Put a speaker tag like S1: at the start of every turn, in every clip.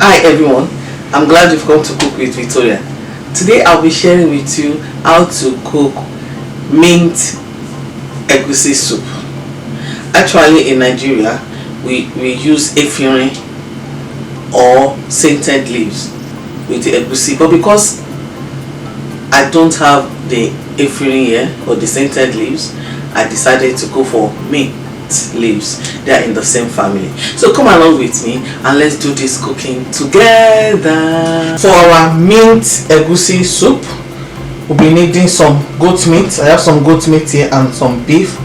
S1: Hi everyone, I'm glad you've come to Cook with Victoria. Today I'll be sharing with you how to cook mint egusi soup. Actually in Nigeria we use Efirin or scented leaves with the egusi, but because I don't have the Efirin here or the scented leaves, I decided to go for mint leaves. They are in the same family, so come along with me and let's do this cooking together. For our mint egusi soup, we'll be needing some goat meat. I have some goat meat here and some beef.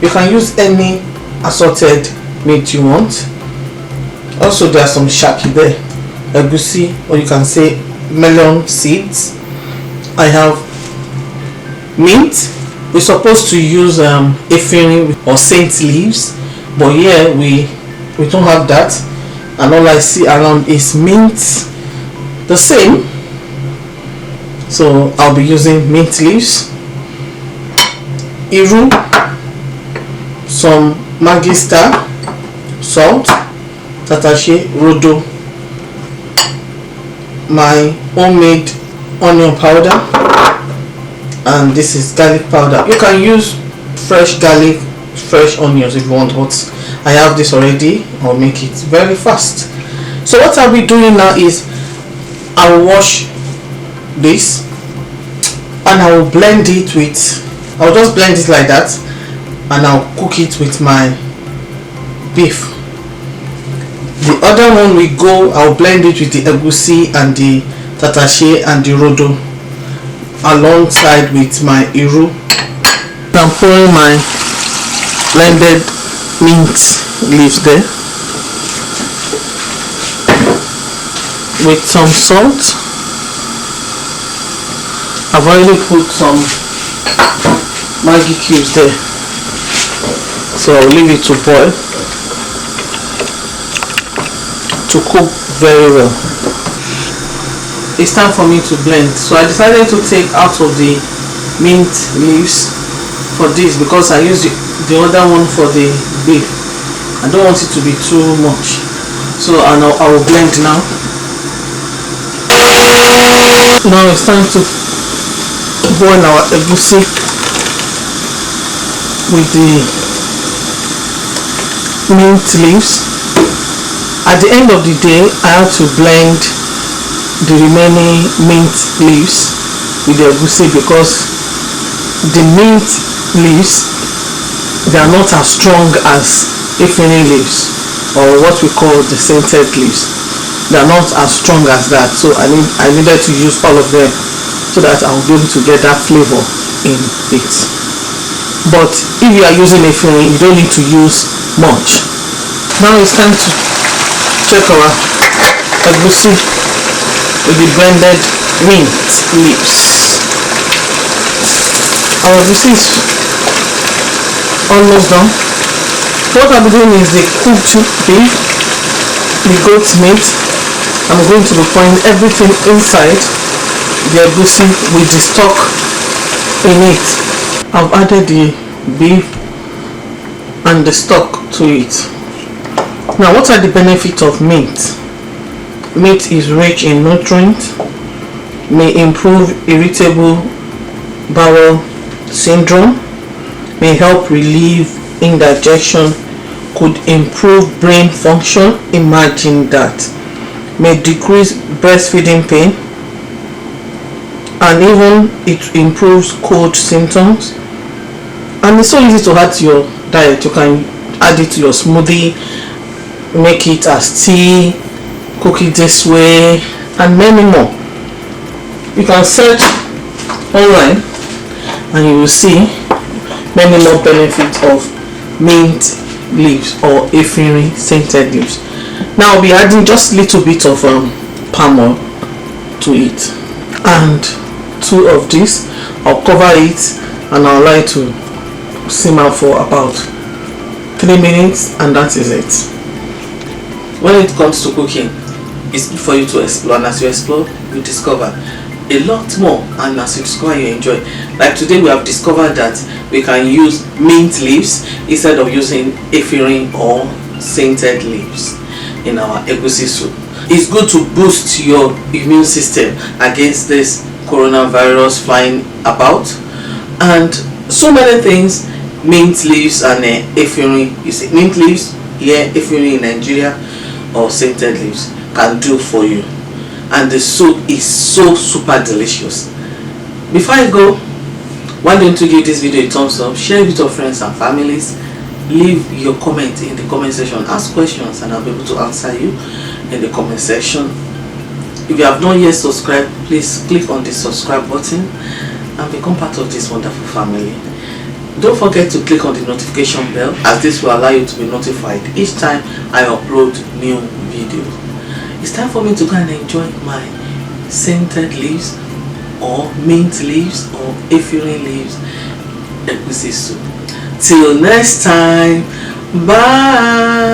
S1: You can use any assorted meat you want. Also there are some shaki there, egusi, or you can say melon seeds. I have mint. We're supposed to use Efirin or scent leaves, but here we don't have that, and all I see around is mint, the same. So I'll be using mint leaves, iru, some maggi star, salt, tatashe, rodo, my homemade onion powder, and this is garlic powder. You can use fresh garlic, fresh onions if you want, but I have this already. I'll make it very fast. So what I'll be doing now is I'll wash this and I will blend it with, I'll just blend it like that, and I'll cook it with my beef. The other one we go, I'll blend it with the egusi and the tatashe and the rodo alongside with my iru. I'm pouring my blended mint leaves there with some salt. I've already put some maggi cubes there, so I'll leave it to boil to cook very well. It's time for me to blend, so I decided to take out of the mint leaves for this because I used the other one for the beef. I don't want it to be too much, so I will blend now. Now it's time to boil our egusi with the mint leaves. At the end of the day, I have to blend the remaining mint leaves with the egusi because the mint leaves, they are not as strong as Efirin leaves, or what we call the scented leaves. They are not as strong as that, so I needed to use all of them so that I will be able to get that flavor in it. But if you are using Efirin, you don't need to use much. Now it's time to check our egusi with the blended mint leaves. Our egusi is almost done. What I'll be doing is the cooked beef, the goat meat. I'm going to be pouring everything inside the egusi with the stock in it. I've added the beef and the stock to it. Now, what are the benefits of meat? Meat is rich in nutrients, may improve irritable bowel syndrome, may help relieve indigestion, could improve brain function, imagine that, may decrease breastfeeding pain, and even it improves cold symptoms. And it's so easy to add to your diet. You can add it to your smoothie, make it as tea, cook it this way, and many more. You can search online and you will see many more benefits of mint leaves or Efirin scented leaves. Now I'll be adding just a little bit of palm oil to it, and 2 of this. I'll cover it and I'll allow it to simmer for about 3 minutes, and that is it. When it comes to cooking, it's good for you to explore, and as you explore, you discover a lot more, and as you discover, you enjoy. Like today we have discovered that we can use mint leaves instead of using Efirin or scented leaves in our egusi soup. It's good to boost your immune system against this coronavirus flying about, and so many things. Mint leaves and Efirin, you see mint leaves here, Efirin in Nigeria, or scented leaves can do for you, and the soup is so super delicious. Before I go, why don't you give this video a thumbs up, share it with your friends and families, leave your comment in the comment section, ask questions and I'll be able to answer you in the comment section. If you have not yet subscribed, please click on the subscribe button and become part of this wonderful family. Don't forget to click on the notification bell, as this will allow you to be notified each time I upload new videos. It's time for me to go and enjoy my scented leaves or mint leaves or Efirin leaves egusi soup. Till next time, bye.